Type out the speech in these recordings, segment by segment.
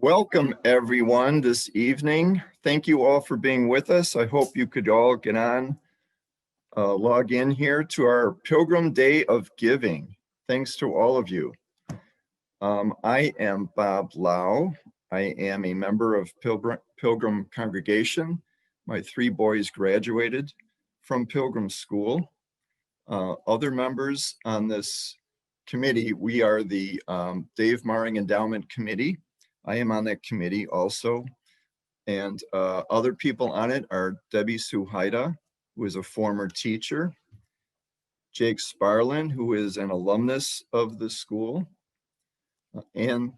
Welcome, everyone, this evening. Thank you all for being with us. I hope you could all get on, log in here to our Pilgrim Day of Giving. Thanks to all of you. I am Bob Lau. I am a member of Pilgrim Congregation. My 3 boys graduated from Pilgrim School. Other members on this committee, we are the Dave Maring Endowment Committee. I am on that committee also. And other people on it are Debbie Suhajda, who is a former teacher, Jake Sparlin, who is an alumnus of the school, Ann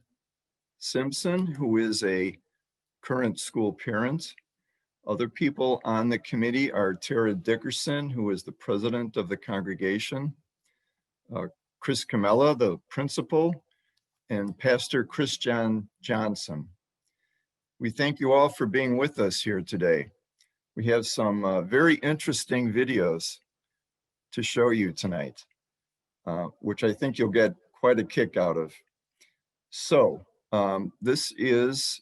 Simpson, who is a current school parent. Other people on the committee are Tara Dickerson, who is the president of the congregation, Chris Comella, the principal, and Pastor Chris Johnson. We thank you all for being with us here today. We have some very interesting videos to show you tonight, which I think you'll get quite a kick out of. So this is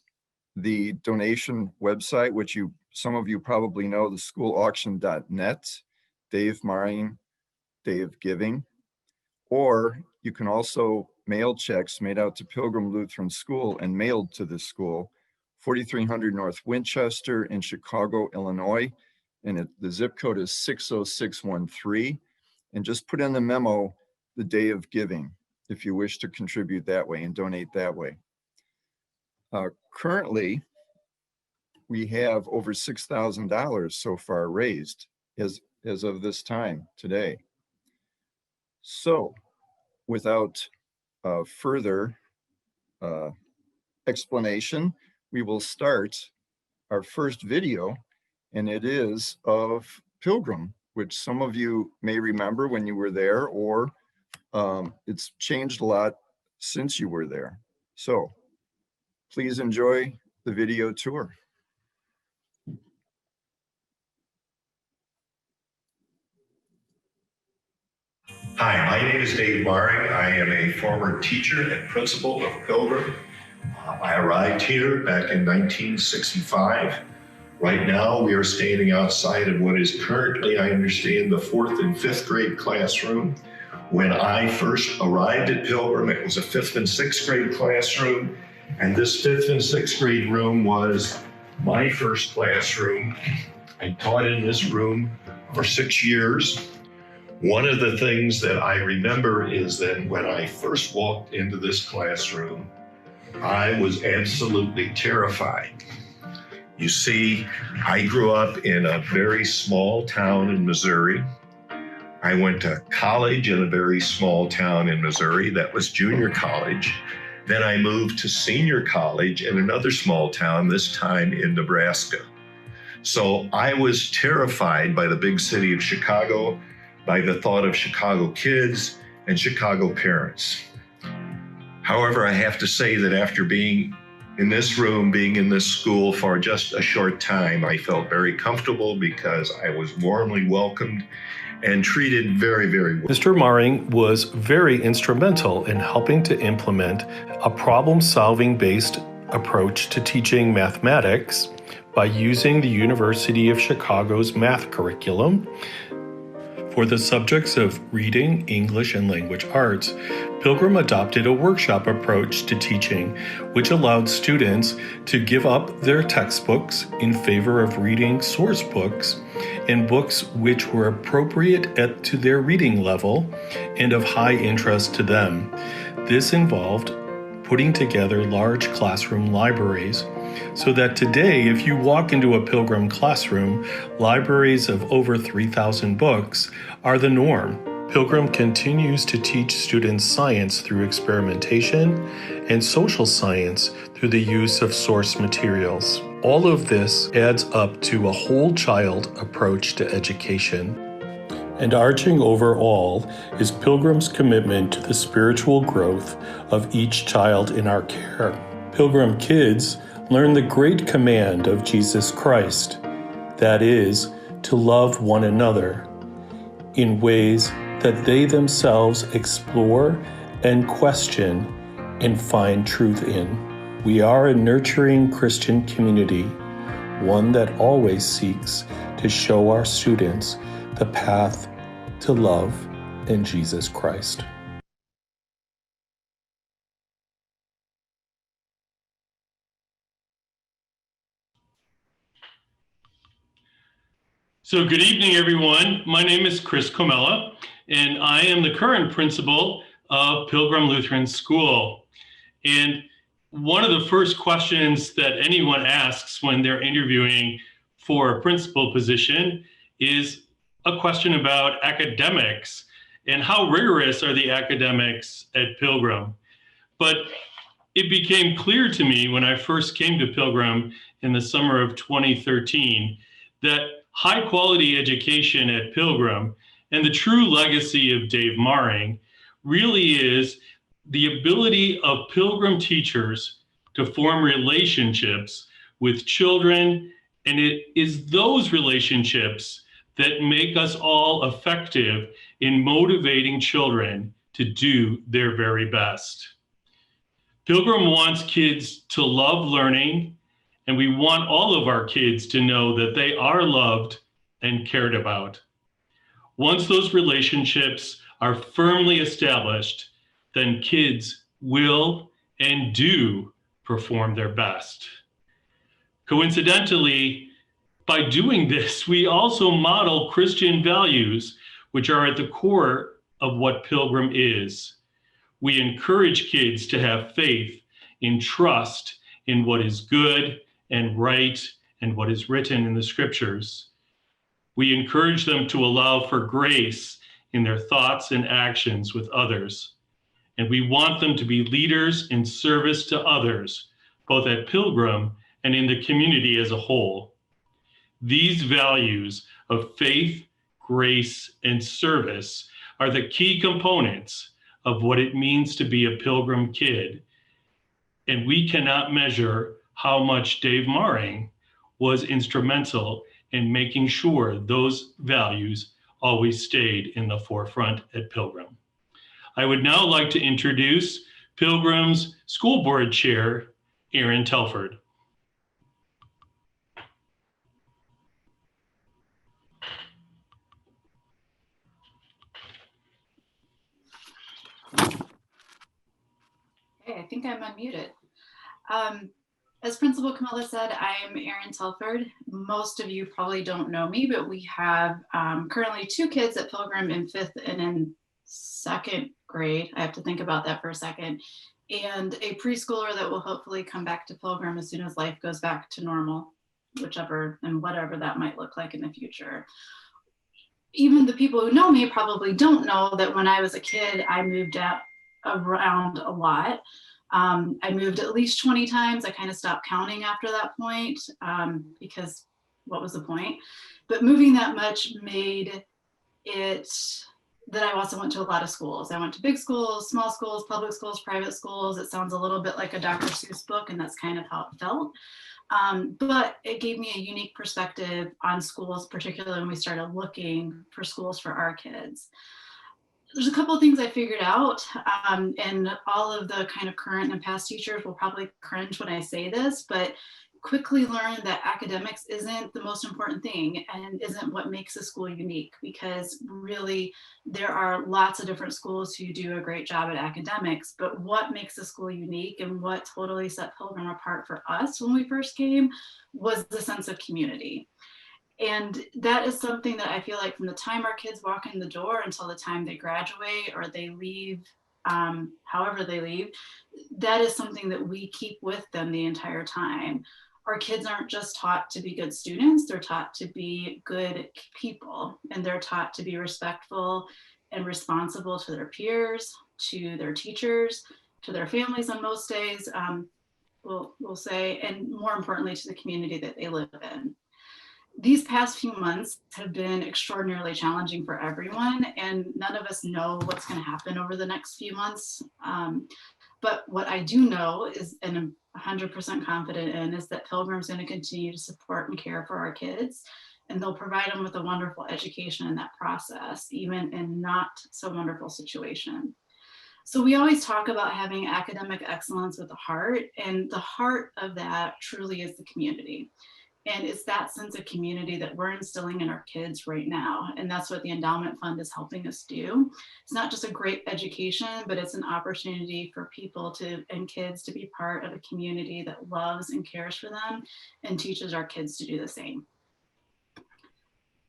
the donation website, which some of you probably know, the schoolauction.net, Dave Maring, Day of Giving. Or you can also mail checks made out to Pilgrim Lutheran School and mailed to the school, 4300 North Winchester in Chicago, Illinois. And the zip code is 60613. And just put in the memo, the Day of Giving, if you wish to contribute that way and donate that way. Currently, we have over $6,000 so far raised as of this time today. So without further explanation, we will start our first video, and it is of Pilgrim, which some of you may remember when you were there, or it's changed a lot since you were there. So please enjoy the video tour. Hi, my name is Dave Maring. I am a former teacher and principal of Pilgrim. I arrived here back in 1965. Right now, we are standing outside of what is currently, I understand, the 4th and 5th grade classroom. When I first arrived at Pilgrim, it was a 5th and 6th grade classroom, and this 5th and 6th grade room was my first classroom. I taught in this room for 6 years. One of the things that I remember is that when I first walked into this classroom, I was absolutely terrified. You see, I grew up in a very small town in Missouri. I went to college in a very small town in Missouri. That was junior college. Then I moved to senior college in another small town, this time in Nebraska. So I was terrified by the big city of Chicago, by the thought of Chicago kids and Chicago parents. However, I have to say that after being in this room, being in this school for just a short time, I felt very comfortable because I was warmly welcomed and treated very, very well. Mr. Maring was very instrumental in helping to implement a problem-solving based approach to teaching mathematics by using the University of Chicago's math curriculum. For the subjects of reading, English, and language arts, Pilgrim adopted a workshop approach to teaching, which allowed students to give up their textbooks in favor of reading source books and books which were appropriate to their reading level and of high interest to them. This involved putting together large classroom libraries, so that today, if you walk into a Pilgrim classroom, libraries of over 3,000 books are the norm. Pilgrim continues to teach students science through experimentation and social science through the use of source materials. All of this adds up to a whole child approach to education. And arching over all is Pilgrim's commitment to the spiritual growth of each child in our care. Pilgrim kids learn the great command of Jesus Christ, that is, to love one another, in ways that they themselves explore and question and find truth in. We are a nurturing Christian community, one that always seeks to show our students the path to love in Jesus Christ. So good evening, everyone. My name is Chris Comella, and I am the current principal of Pilgrim Lutheran School. And one of the first questions that anyone asks when they're interviewing for a principal position is a question about academics and how rigorous are the academics at Pilgrim. But it became clear to me when I first came to Pilgrim in the summer of 2013 that high quality education at Pilgrim and the true legacy of Dave Maring really is the ability of Pilgrim teachers to form relationships with children. And it is those relationships that make us all effective in motivating children to do their very best. Pilgrim wants kids to love learning, and we want all of our kids to know that they are loved and cared about. Once those relationships are firmly established, then kids will and do perform their best. Coincidentally, by doing this, we also model Christian values, which are at the core of what Pilgrim is. We encourage kids to have faith and trust in what is good and right and what is written in the scriptures. We encourage them to allow for grace in their thoughts and actions with others. And we want them to be leaders in service to others, both at Pilgrim and in the community as a whole. These values of faith, grace, and service are the key components of what it means to be a Pilgrim kid. And we cannot measure how much Dave Maring was instrumental in making sure those values always stayed in the forefront at Pilgrim. I would now like to introduce Pilgrim's School Board Chair, Aaron Telford. Okay, I think I'm unmuted. As Principal Comella said, I am Erin Telford. Most of you probably don't know me, but we have currently 2 kids at Pilgrim in 5th and in 2nd grade. I have to think about that for a second. And a preschooler that will hopefully come back to Pilgrim as soon as life goes back to normal, whichever and whatever that might look like in the future. Even the people who know me probably don't know that when I was a kid, I moved out around a lot. I moved at least 20 times. I kind of stopped counting after that point because what was the point? But moving that much made it that I also went to a lot of schools. I went to big schools, small schools, public schools, private schools. It sounds a little bit like a Dr. Seuss book, and that's kind of how it felt. But it gave me a unique perspective on schools, particularly when we started looking for schools for our kids. There's a couple of things I figured out, and all of the kind of current and past teachers will probably cringe when I say this, but quickly learned that academics isn't the most important thing and isn't what makes a school unique, because really there are lots of different schools who do a great job at academics, but what makes a school unique and what totally set Pilgrim apart for us when we first came was the sense of community. And that is something that I feel like from the time our kids walk in the door until the time they graduate or they leave, however they leave, that is something that we keep with them the entire time. Our kids aren't just taught to be good students, they're taught to be good people, and they're taught to be respectful and responsible to their peers, to their teachers, to their families on most days, we'll say, and more importantly, to the community that they live in. These past few months have been extraordinarily challenging for everyone, and none of us know what's going to happen over the next few months. But what I do know is, and I'm 100% confident in, is that Pilgrim's going to continue to support and care for our kids, and they'll provide them with a wonderful education in that process, even in not so wonderful situation. So we always talk about having academic excellence with the heart, and the heart of that truly is the community. And it's that sense of community that we're instilling in our kids right now. And that's what the endowment fund is helping us do. It's not just a great education, but it's an opportunity for people and kids to be part of a community that loves and cares for them and teaches our kids to do the same.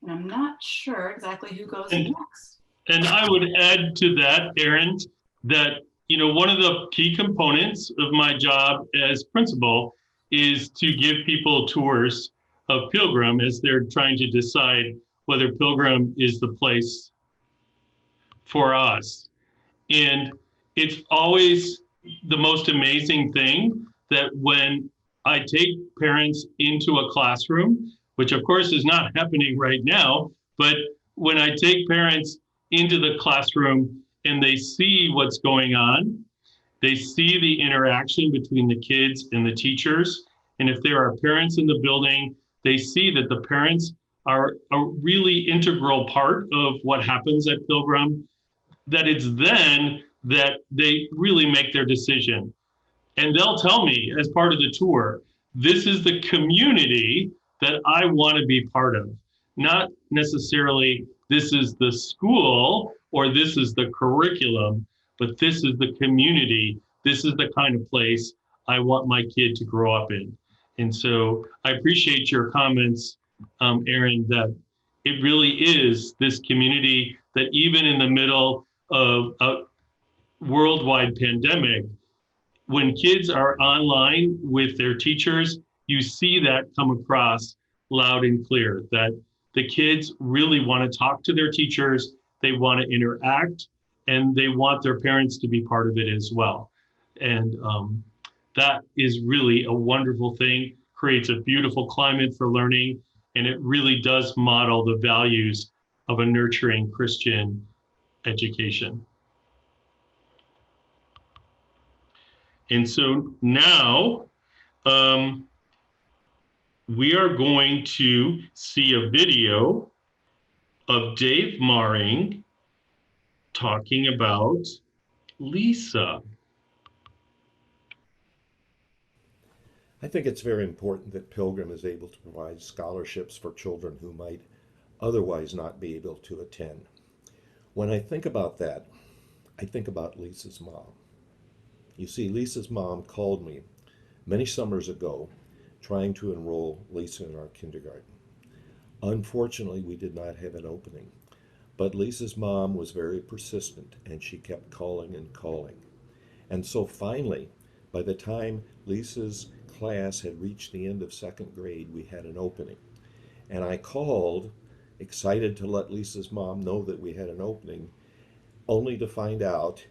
And I'm not sure exactly who goes next. And I would add to that, Erin, that one of the key components of my job as principal is to give people tours of Pilgrim as they're trying to decide whether Pilgrim is the place for us. And it's always the most amazing thing that when I take parents into a classroom, which of course is not happening right now, but when I take parents into the classroom and they see what's going on, they see the interaction between the kids and the teachers. And if there are parents in the building, they see that the parents are a really integral part of what happens at Pilgrim, that it's then that they really make their decision. And they'll tell me as part of the tour, this is the community that I want to be part of. Not necessarily this is the school or this is the curriculum, but this is the community. This is the kind of place I want my kid to grow up in. And so I appreciate your comments, Erin, that it really is this community that even in the middle of a worldwide pandemic, when kids are online with their teachers, you see that come across loud and clear, that the kids really want to talk to their teachers, they want to interact, and they want their parents to be part of it as well. And that is really a wonderful thing, creates a beautiful climate for learning, and it really does model the values of a nurturing Christian education. And so now we are going to see a video of Dave Maring talking about Lisa. I think it's very important that Pilgrim is able to provide scholarships for children who might otherwise not be able to attend. When I think about that, I think about Lisa's mom. You see, Lisa's mom called me many summers ago trying to enroll Lisa in our kindergarten. Unfortunately, we did not have an opening, but Lisa's mom was very persistent and she kept calling and calling. And so finally, by the time Lisa's class had reached the end of second grade, we had an opening. And I called, excited to let Lisa's mom know that we had an opening, only to find out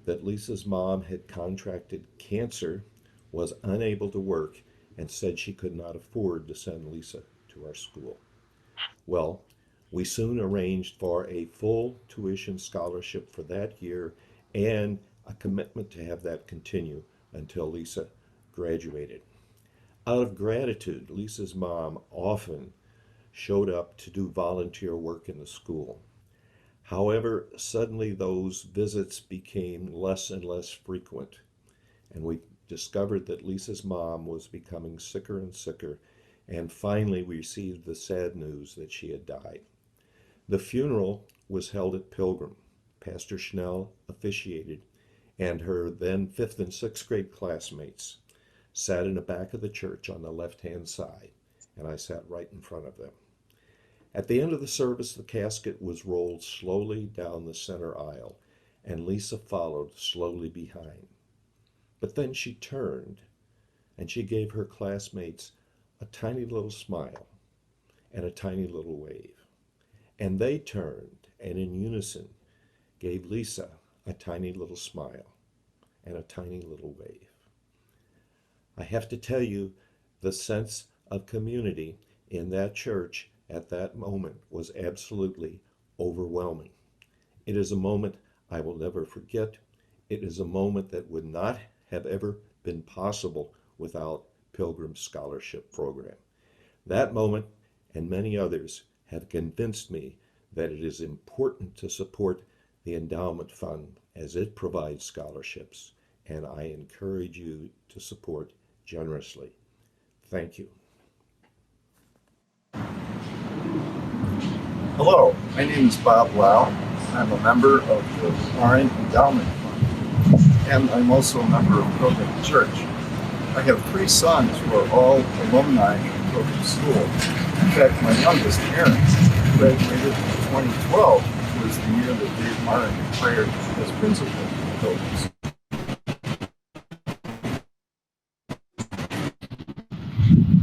that Lisa's mom had contracted cancer, was unable to work, and said she could not afford to send Lisa to our school. Well, we soon arranged for a full tuition scholarship for that year and a commitment to have that continue until Lisa graduated. Out of gratitude, Lisa's mom often showed up to do volunteer work in the school. However, suddenly those visits became less and less frequent, and we discovered that Lisa's mom was becoming sicker and sicker, and finally we received the sad news that she had died. The funeral was held at Pilgrim. Pastor Schnell officiated, and her then 5th and 6th grade classmates sat in the back of the church on the left-hand side, and I sat right in front of them. At the end of the service, the casket was rolled slowly down the center aisle, and Lisa followed slowly behind. But then she turned, and she gave her classmates a tiny little smile and a tiny little wave. And they turned, and in unison gave Lisa a tiny little smile and a tiny little wave. I have to tell you, the sense of community in that church at that moment was absolutely overwhelming. It is a moment I will never forget. It is a moment that would not have ever been possible without Pilgrim's scholarship program. That moment and many others have convinced me that it is important to support the endowment fund as it provides scholarships, and I encourage you to support generously. Thank you. Hello, my name is Bob Lau. I'm a member of the Marin Endowment Fund, and I'm also a member of Pilgrim Church. I have 3 sons who are all alumni of Pilgrim School. In fact, my youngest, Aaron, graduated in 2012, which was the year that Dave Marin retired as principal of Pilgrim School.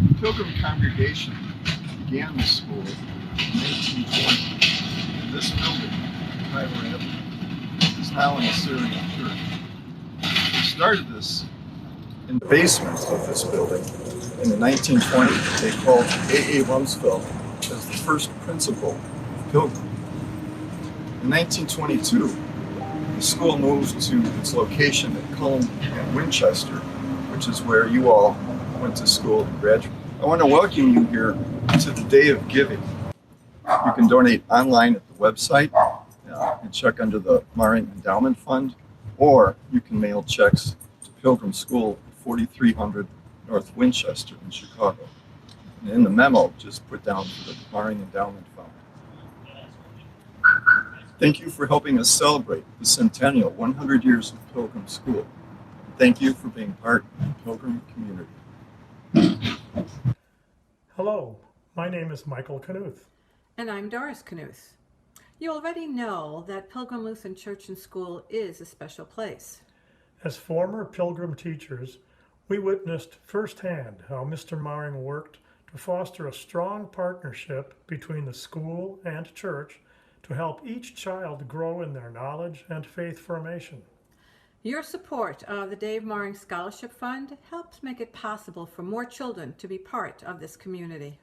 The Pilgrim congregation began the school in 1920 in this building, Tyler Avenue. It's now an Assyrian church. We started this in the basement of this building. In the 1920s, they called A.A. Rumsfeld as the first principal of Pilgrim. In 1922, the school moved to its location at Cullen and Winchester, which is where you all went to school and graduated. I want to welcome you here to the Day of Giving. You can donate online at the website and check under the Marin Endowment Fund, or you can mail checks to Pilgrim School, 4300 North Winchester in Chicago. And in the memo, just put down for the Marin Endowment Fund. Thank you for helping us celebrate the centennial 100 years of Pilgrim School. Thank you for being part of the Pilgrim community. Hello, my name is Michael Knuth. And I'm Doris Knuth. You already know that Pilgrim Lutheran Church and School is a special place. As former Pilgrim teachers, we witnessed firsthand how Mr. Maring worked to foster a strong partnership between the school and church to help each child grow in their knowledge and faith formation. Your support of the Dave Maring Scholarship Fund helps make it possible for more children to be part of this community.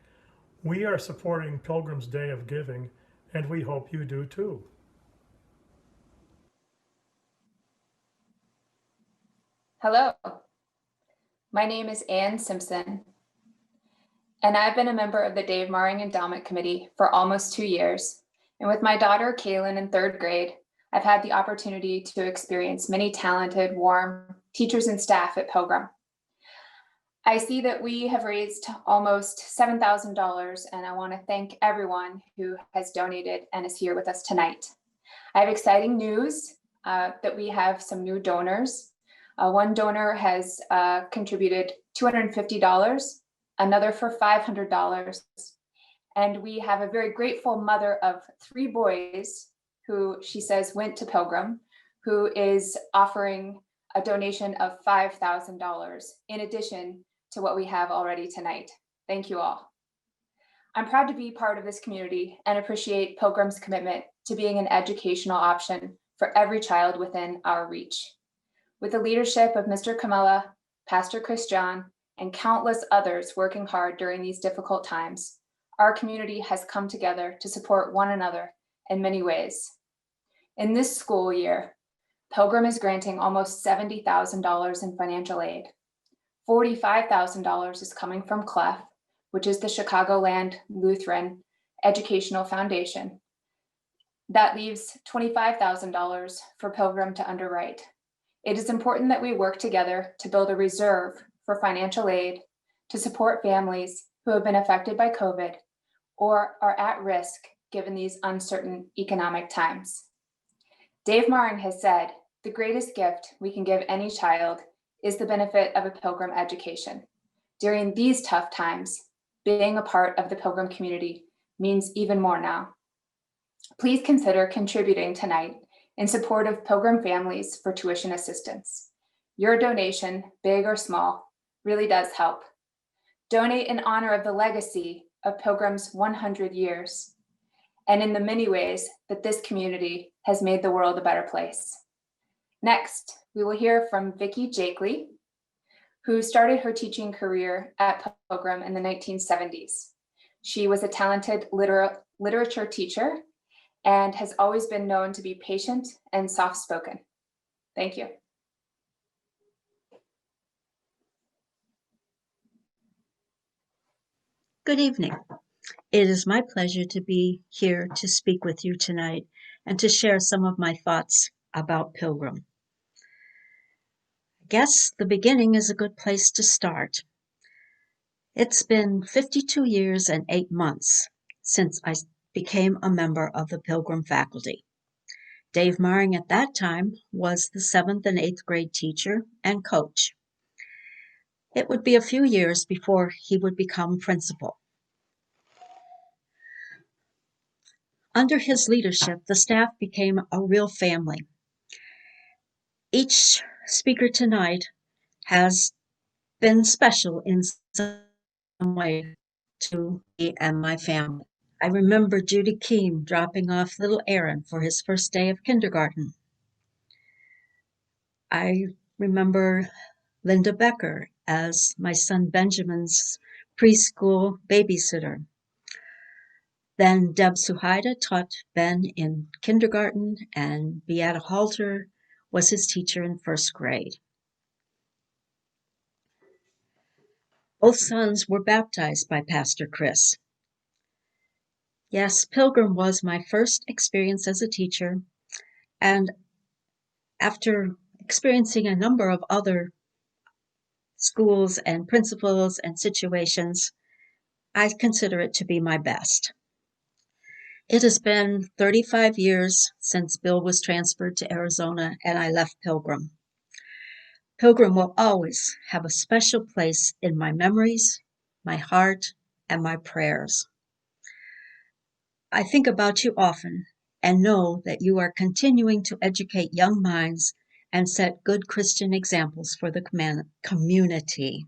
We are supporting Pilgrim's Day of Giving, and we hope you do too. Hello, my name is Ann Simpson, and I've been a member of the Dave Maring Endowment Committee for almost 2 years. And with my daughter, Kaylin, in 3rd grade, I've had the opportunity to experience many talented, warm teachers and staff at Pilgrim. I see that we have raised almost $7,000, and I want to thank everyone who has donated and is here with us tonight. I have exciting news that we have some new donors. One donor has contributed $250, another for $500, and we have a very grateful mother of 3 boys who she says went to Pilgrim, who is offering a donation of $5,000 in addition to what we have already tonight. Thank you all. I'm proud to be part of this community and appreciate Pilgrim's commitment to being an educational option for every child within our reach. With the leadership of Mr. Comella, Pastor Chris John, and countless others working hard during these difficult times, our community has come together to support one another in many ways. In this school year, Pilgrim is granting almost $70,000 in financial aid. $45,000 is coming from CLEF, which is the Chicagoland Lutheran Educational Foundation. That leaves $25,000 for Pilgrim to underwrite. It is important that we work together to build a reserve for financial aid to support families who have been affected by COVID or are at risk given these uncertain economic times. Dave Maring has said, the greatest gift we can give any child is the benefit of a Pilgrim education. During these tough times, being a part of the Pilgrim community means even more now. Please consider contributing tonight in support of Pilgrim families for tuition assistance. Your donation, big or small, really does help. Donate in honor of the legacy of Pilgrim's 100 years and in the many ways that this community has made the world a better place. Next, we will hear from Vicki Jakely, who started her teaching career at Pilgrim in the 1970s. She was a talented literature teacher and has always been known to be patient and soft-spoken. Thank you. Good evening. It is my pleasure to be here to speak with you tonight and to share some of my thoughts about Pilgrim. I guess the beginning is a good place to start. It's been 52 years and 8 months since I became a member of the Pilgrim faculty. Dave Maring at that time was the 7th and 8th grade teacher and coach. It would be a few years before he would become principal. Under his leadership, the staff became a real family. Each speaker tonight has been special in some way to me and my family. I remember Judy Kiehm dropping off little Aaron for his first day of kindergarten. I remember Linda Becker as my son Benjamin's preschool babysitter. Then Deb Suhajda taught Ben in kindergarten, and Beata Halter was his teacher in first grade. Both sons were baptized by Pastor Chris. Yes, Pilgrim was my first experience as a teacher, and after experiencing a number of other schools and principals and situations, I consider it to be my best. It has been 35 years since Bill was transferred to Arizona and I left Pilgrim. Pilgrim will always have a special place in my memories, my heart, and my prayers. I think about you often and know that you are continuing to educate young minds and set good Christian examples for the community.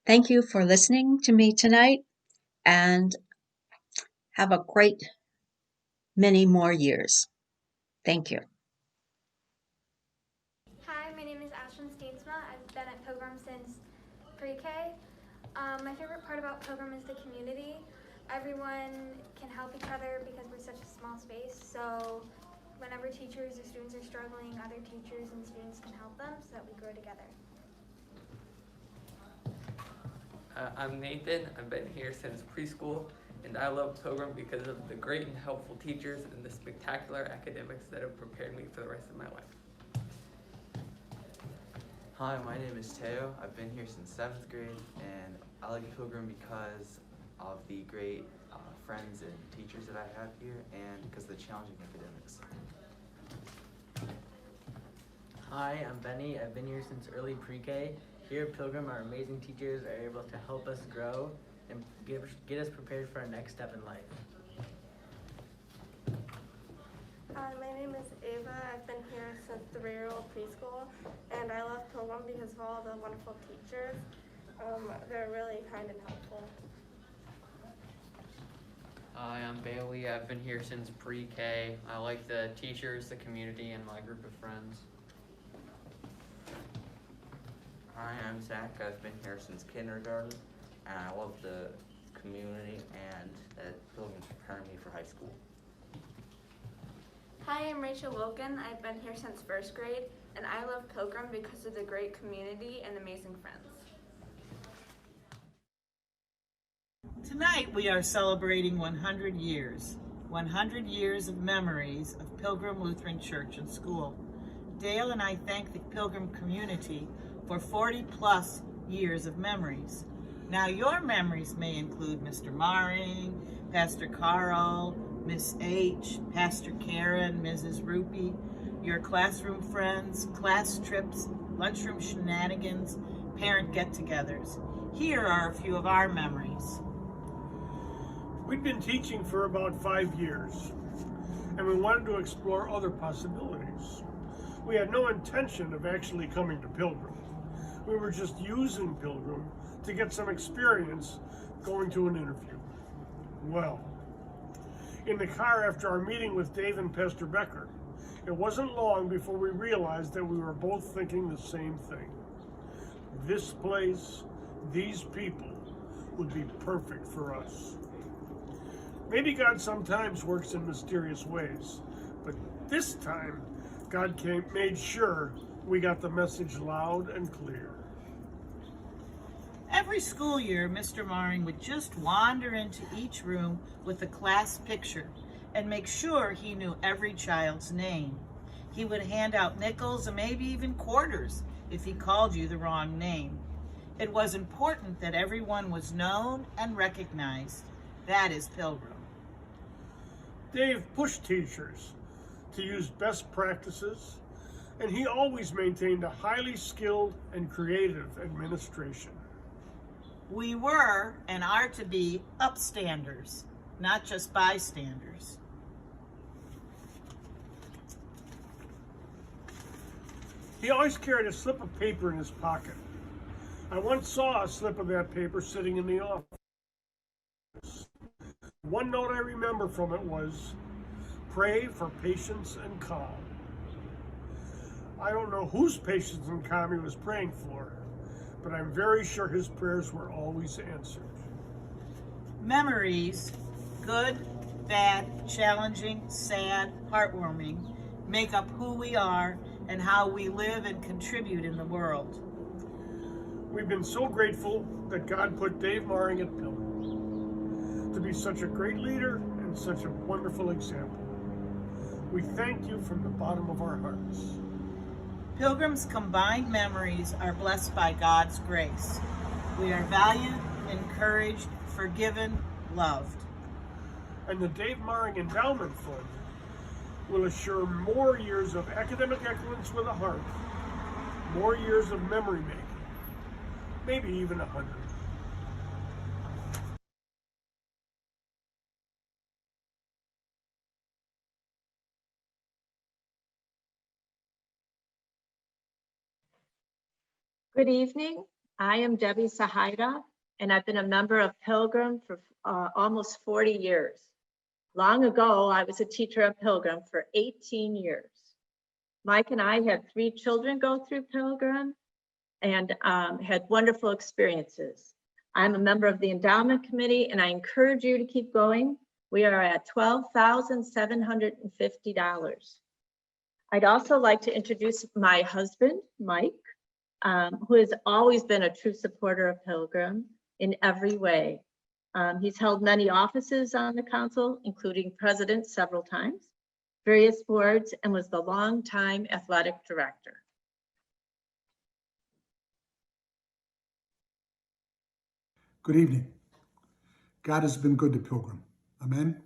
Thank you for listening to me tonight, and have a great many more years. Thank you. Hi, my name is Ashlyn Steensma. I've been at Pilgrim since pre-K. My favorite part about Pilgrim is the community. Everyone can help each other because we're such a small space. So whenever teachers or students are struggling, other teachers and students can help them so that we grow together. I'm Nathan. I've been here since preschool, and I love Pilgrim because of the great and helpful teachers and the spectacular academics that have prepared me for the rest of my life. Hi, my name is Teo. I've been here since 7th grade, and I like Pilgrim because of the great friends and teachers that I have here, and because of the challenging academics. Hi, I'm Benny. I've been here since early pre-K. Here at Pilgrim, our amazing teachers are able to help us grow and get us prepared for our next step in life. Hi, my name is Ava. I've been here since 3-year-old preschool, and I love Pilgrim because of all the wonderful teachers. They're really kind and helpful. Hi, I'm Bailey. I've been here since pre-K. I like the teachers, the community, and my group of friends. Hi, I'm Zach. I've been here since kindergarten, and I love the community and that Pilgrim's preparing me for high school. Hi, I'm Rachel Wilkin. I've been here since 1st grade, and I love Pilgrim because of the great community and amazing friends. Tonight we are celebrating 100 years of memories of Pilgrim Lutheran Church and School. Dale and I thank the Pilgrim community for 40+ years of memories. Now your memories may include Mr. Maring, Pastor Carl, Miss H, Pastor Karen, Mrs. Ruppe, your classroom friends, class trips, lunchroom shenanigans, parent get-togethers. Here are a few of our memories. We'd been teaching for about 5 years, and we wanted to explore other possibilities. We had no intention of actually coming to Pilgrim. We were just using Pilgrim to get some experience going to an interview. Well, in the car after our meeting with Dave and Pastor Becker, it wasn't long before we realized that we were both thinking the same thing. This place, these people, would be perfect for us. Maybe God sometimes works in mysterious ways, but this time, God made sure we got the message loud and clear. Every school year, Mr. Maring would just wander into each room with a class picture and make sure he knew every child's name. He would hand out nickels and maybe even quarters if he called you the wrong name. It was important that everyone was known and recognized. That is Pilgrim. Dave pushed teachers to use best practices, and he always maintained a highly skilled and creative administration. We were and are to be upstanders, not just bystanders. He always carried a slip of paper in his pocket. I once saw a slip of that paper sitting in the office. One note I remember from it was, "Pray for patience and calm." I don't know whose patience and calm he was praying for, but I'm very sure his prayers were always answered. Memories, good, bad, challenging, sad, heartwarming, make up who we are and how we live and contribute in the world. We've been so grateful that God put Dave Maring at Pilgrim to be such a great leader and such a wonderful example. We thank you from the bottom of our hearts. Pilgrim's combined memories are blessed by God's grace. We are valued, encouraged, forgiven, loved. And the Dave Maring Endowment Fund will assure more years of academic excellence with a heart, more years of memory making, maybe even 100. Good evening. I am Debbie Suhajda, and I've been a member of Pilgrim for almost 40 years. Long ago, I was a teacher at Pilgrim for 18 years. Mike and I had 3 children go through Pilgrim and had wonderful experiences. I'm a member of the endowment committee, and I encourage you to keep going. We are at $12,750. I'd also like to introduce my husband, Mike, who has always been a true supporter of Pilgrim in every way. He's held many offices on the council, including president several times, various boards, and was the longtime athletic director. Good evening. God has been good to Pilgrim. Amen.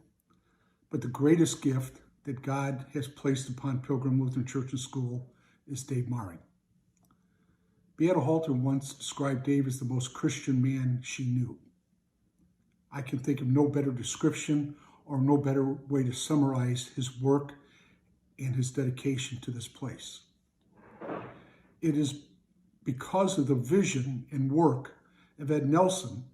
But the greatest gift that God has placed upon Pilgrim Lutheran Church and School is Dave Maring. Beata Halter once described Dave as the most Christian man she knew. I can think of no better description or no better way to summarize his work and his dedication to this place. It is because of the vision and work of Ed Nelson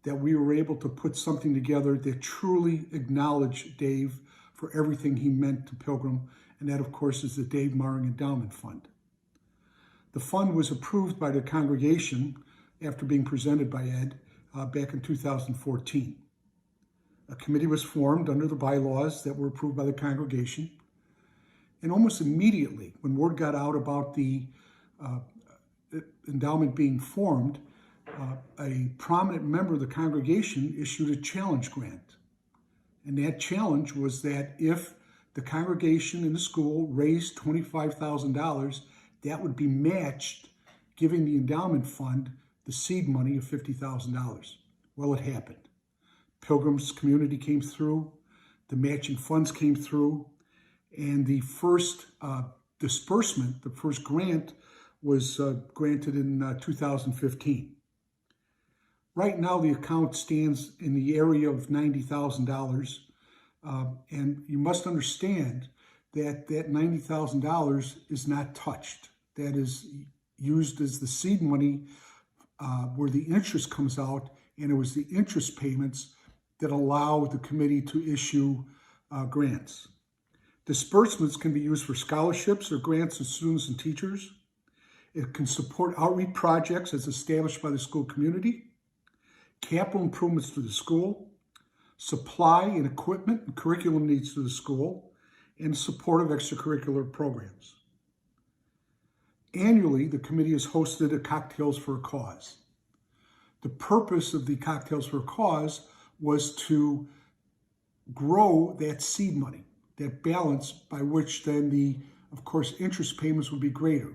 that we were able to put something together that truly acknowledged Dave for everything he meant to Pilgrim, and that, of course, is the Dave Maring Endowment Fund. The fund was approved by the congregation after being presented by Ed back in 2014. A committee was formed under the bylaws that were approved by the congregation, and almost immediately, when word got out about the endowment being formed, a prominent member of the congregation issued a challenge grant. And that challenge was that if the congregation and the school raised $25,000, that would be matched, giving the endowment fund the seed money of $50,000. Well, it happened. Pilgrim's community came through, the matching funds came through, and the first disbursement, the first grant, was granted in 2015. Right now, the account stands in the area of $90,000, and you must understand that that $90,000 is not touched. That is used as the seed money where the interest comes out, and it was the interest payments that allow the committee to issue grants. Disbursements can be used for scholarships or grants to students and teachers. It can support outreach projects as established by the school community, capital improvements to the school, supply and equipment and curriculum needs to the school, and support of extracurricular programs. Annually, the committee has hosted a Cocktails for a Cause. The purpose of the Cocktails for a Cause was to grow that seed money, that balance by which then the of course, interest payments would be greater.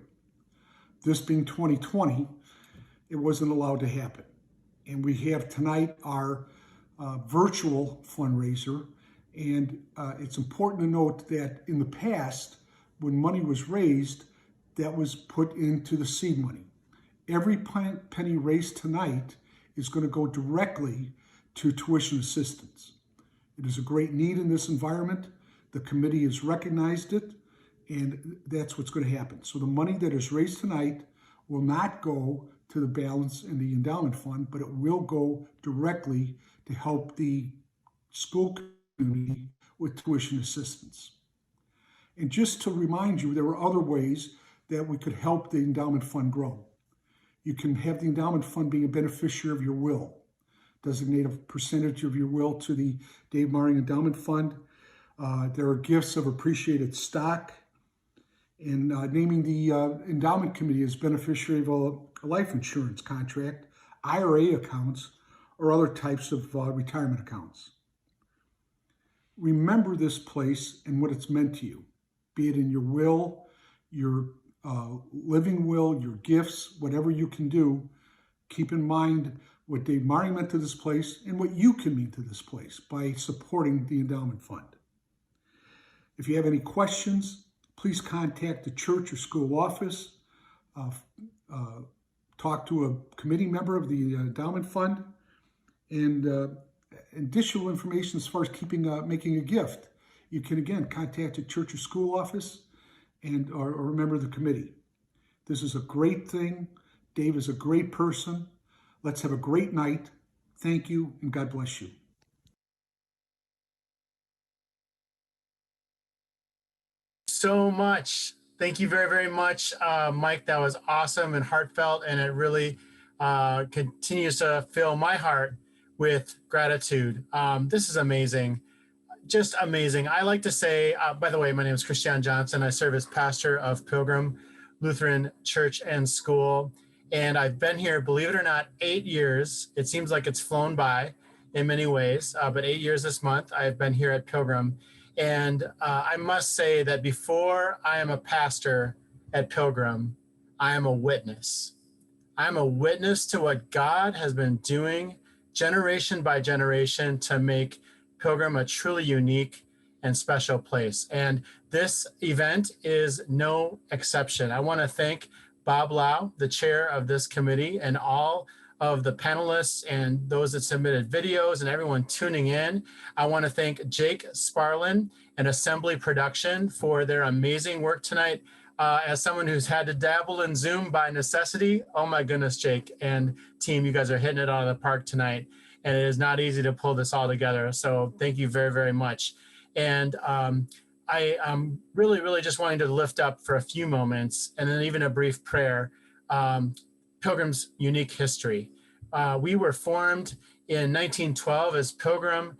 This being 2020, it wasn't allowed to happen. And we have tonight our virtual fundraiser. And it's important to note that in the past, when money was raised, that was put into the seed money. Every penny raised tonight is going to go directly to tuition assistance. It is a great need in this environment. The committee has recognized it, and that's what's going to happen. So the money that is raised tonight will not go to the balance in the endowment fund, but it will go directly to help the school community with tuition assistance. And just to remind you, there are other ways that we could help the endowment fund grow. You can have the endowment fund being a beneficiary of your will. Designate a percentage of your will to the Dave Maring Endowment Fund. There are gifts of appreciated stock, and naming the endowment committee as beneficiary of a life insurance contract, IRA accounts, or other types of retirement accounts. Remember this place and what it's meant to you, be it in your will, your living will, your gifts, whatever you can do. Keep in mind what Dave Maring meant to this place and what you can mean to this place by supporting the endowment fund. If you have any questions, please contact the church or school office, talk to a committee member of the endowment fund, and additional information as far as making a gift. You can again contact the church or school office or a member of the committee. This is a great thing. Dave is a great person. Let's have a great night. Thank you, and God bless you. So much. Thank you very, very much, Mike. That was awesome and heartfelt, and it really continues to fill my heart with gratitude. This is amazing. Just amazing. I like to say, by the way, my name is Christian Johnson. I serve as pastor of Pilgrim Lutheran Church and School. And I've been here, believe it or not, 8 years. It seems like it's flown by in many ways, but 8 years this month I've been here at Pilgrim. And I must say that before I am a pastor at Pilgrim, I am a witness. I am a witness to what God has been doing generation by generation to make Pilgrim a truly unique and special place. And this event is no exception. I want to thank Bob Lau, the chair of this committee, and all of the panelists and those that submitted videos and everyone tuning in. I want to thank Jake Sparlin and Assembly Production for their amazing work tonight. As someone who's had to dabble in Zoom by necessity, oh my goodness, Jake and team, you guys are hitting it out of the park tonight. And it is not easy to pull this all together. So thank you very, very much. And I am really just wanting to lift up for a few moments and then even a brief prayer, Pilgrim's unique history. We were formed in 1912 as Pilgrim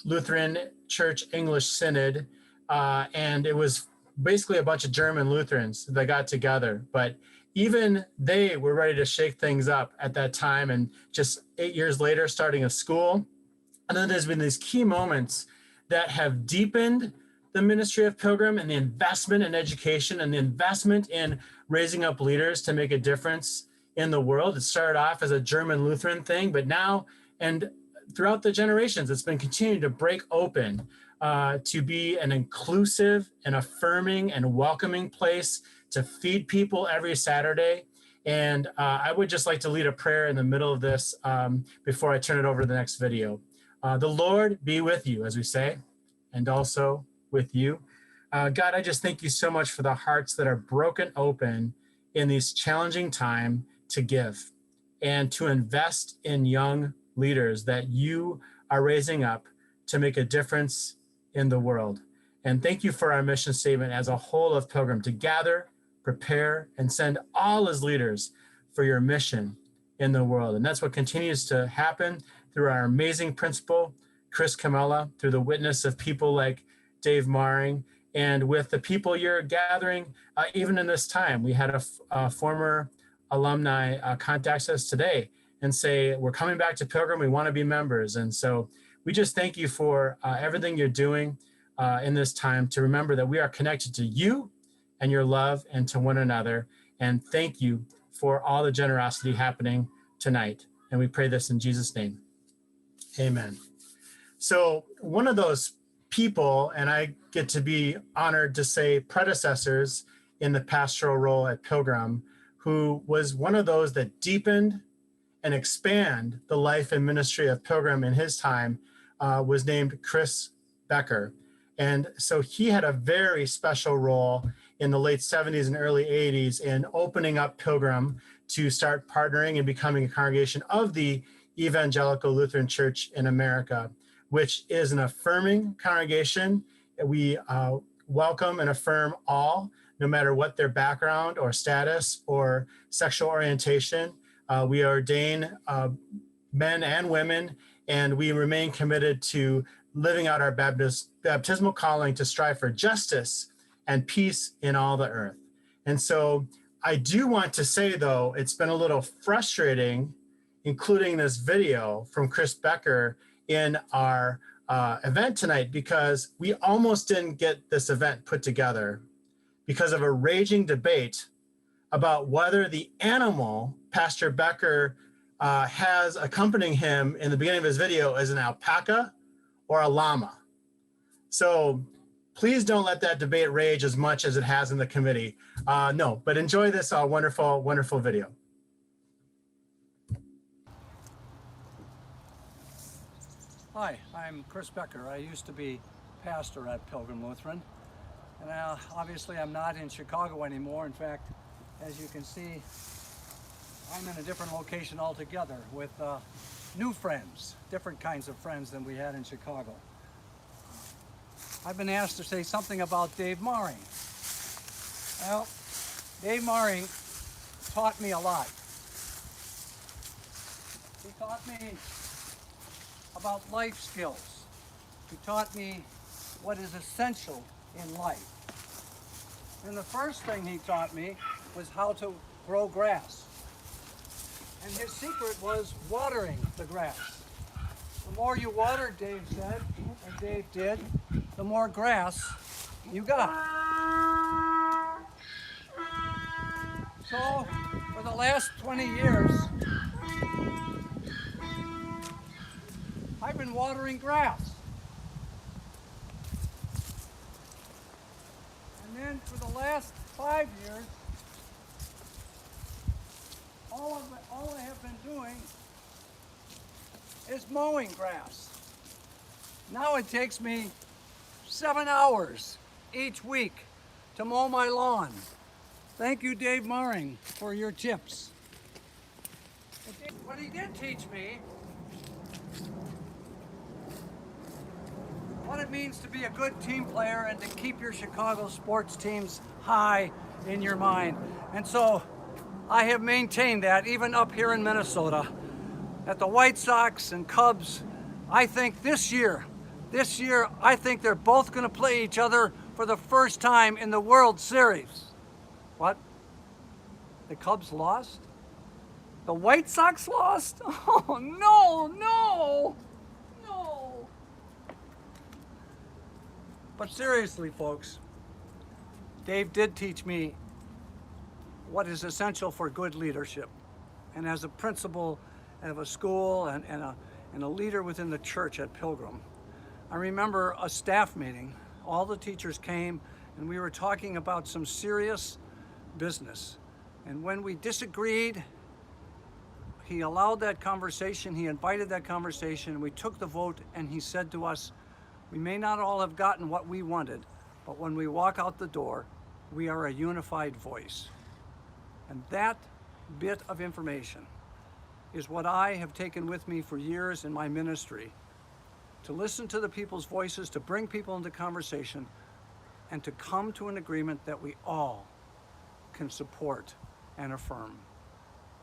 Lutheran Church English Synod, and it was basically a bunch of German Lutherans that got together. But even they were ready to shake things up at that time, and just 8 years later, starting a school. And then there's been these key moments that have deepened the ministry of Pilgrim and the investment in education and the investment in raising up leaders to make a difference in the world. It started off as a German Lutheran thing, but now and throughout the generations, it's been continuing to break open to be an inclusive and affirming and welcoming place to feed people every Saturday. And I would just like to lead a prayer in the middle of this before I turn it over to the next video. The Lord be with you, as we say, and also with you. God, I just thank you so much for the hearts that are broken open in these challenging time to give and to invest in young leaders that you are raising up to make a difference in the world. And thank you for our mission statement as a whole of Pilgrim to gather, prepare, and send all as leaders for your mission in the world. And that's what continues to happen through our amazing principal, Chris Comella, through the witness of people like Dave Maring, and with the people you're gathering, even in this time. We had a former alumni contact us today and say, we're coming back to Pilgrim, we want to be members. And so we just thank you for everything you're doing in this time to remember that we are connected to you and your love and to one another. And thank you for all the generosity happening tonight. And we pray this in Jesus' name. Amen. So one of those people, and I get to be honored to say predecessors in the pastoral role at Pilgrim, who was one of those that deepened and expand the life and ministry of Pilgrim in his time, was named Chris Becker. And so he had a very special role in the late 70s and early 80s in opening up Pilgrim to start partnering and becoming a congregation of the Evangelical Lutheran Church in America, which is an affirming congregation. We welcome and affirm all, no matter what their background or status or sexual orientation. We ordain men and women, and we remain committed to living out our baptismal calling to strive for justice and peace in all the earth. And so I do want to say, though, it's been a little frustrating including this video from Chris Becker in our event tonight, because we almost didn't get this event put together because of a raging debate about whether the animal Pastor Becker has accompanying him in the beginning of his video is an alpaca or a llama. So please don't let that debate rage as much as it has in the committee. No, but enjoy this wonderful, wonderful video. Hi, I'm Chris Becker. I used to be pastor at Pilgrim Lutheran, and obviously I'm not in Chicago anymore. In fact, as you can see, I'm in a different location altogether with new friends, different kinds of friends than we had in Chicago. I've been asked to say something about Dave Maring. Well, Dave Maring taught me a lot. He taught me about life skills. He taught me what is essential in life. And the first thing he taught me was how to grow grass. And his secret was watering the grass. The more you water, Dave said, and Dave did, the more grass you got. So, for the last 20 years, I've been watering grass. And then for the last 5 years, all I have been doing is mowing grass. Now it takes me 7 hours each week to mow my lawn. Thank you, Dave Maring, for your tips. What he did teach me what it means to be a good team player and to keep your Chicago sports teams high in your mind. And so I have maintained that even up here in Minnesota. At the White Sox and Cubs, I think this year, I think they're both going to play each other for the first time in the World Series. What? The Cubs lost? The White Sox lost? Oh, no. But seriously, folks, Dave did teach me what is essential for good leadership. And as a principal of a school and a leader within the church at Pilgrim, I remember a staff meeting. All the teachers came and we were talking about some serious business. And when we disagreed, he allowed that conversation, he invited that conversation, we took the vote, and he said to us, we may not all have gotten what we wanted, but when we walk out the door, we are a unified voice. And that bit of information is what I have taken with me for years in my ministry, to listen to the people's voices, to bring people into conversation, and to come to an agreement that we all can support and affirm.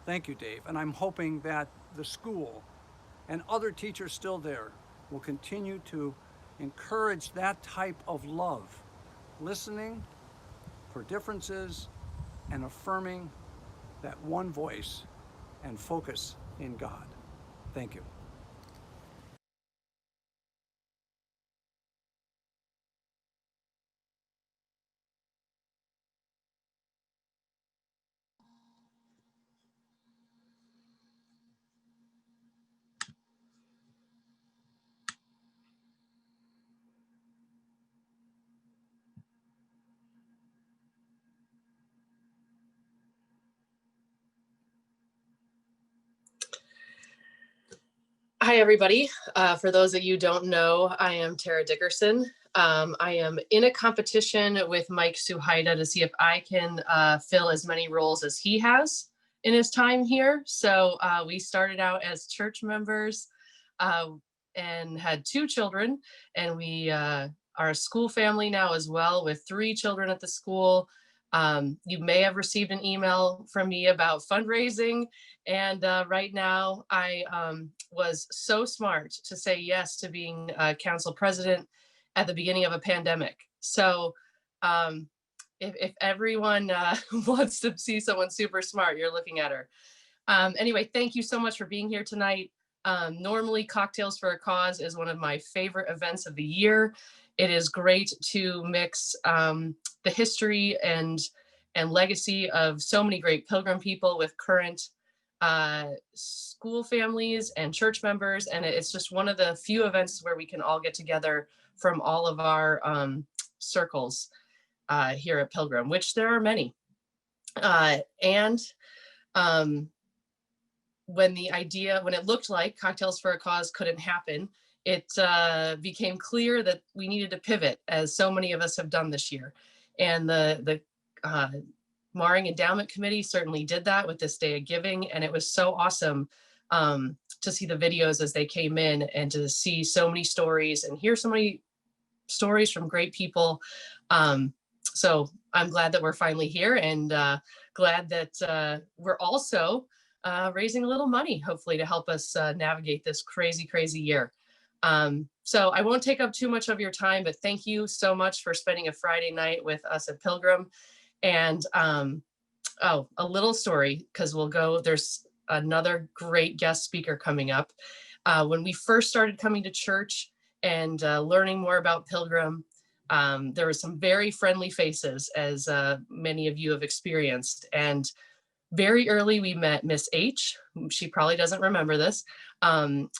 Thank you, Dave. And I'm hoping that the school and other teachers still there will continue to encourage that type of love, listening for differences and affirming that one voice and focus in God. Thank you. Hi, everybody. For those that you don't know, I am Tara Dickerson. I am in a competition with Mike Suhajda to see if I can fill as many roles as he has in his time here. So we started out as church members and had 2 children, and we are a school family now as well with 3 children at the school. You may have received an email from me about fundraising, and right now I was so smart to say yes to being council president at the beginning of a pandemic. So if everyone wants to see someone super smart, you're looking at her. Anyway, thank you so much for being here tonight. Normally, Cocktails for a Cause is one of my favorite events of the year. It is great to mix the history and legacy of so many great Pilgrim people with current school families and church members. And it's just one of the few events where we can all get together from all of our circles here at Pilgrim, which there are many. When it looked like Cocktails for a Cause couldn't happen, it became clear that we needed to pivot, as so many of us have done this year. And the Maring Endowment Committee certainly did that with this Day of Giving. And it was so awesome to see the videos as they came in and to see so many stories and hear so many stories from great people. So I'm glad that we're finally here, and glad that we're also raising a little money, hopefully, to help us navigate this crazy, crazy year. So I won't take up too much of your time, but thank you so much for spending a Friday night with us at Pilgrim. And a little story, because there's another great guest speaker coming up. When we first started coming to church and learning more about Pilgrim, there were some very friendly faces, as many of you have experienced. And very early, we met Miss H. She probably doesn't remember this.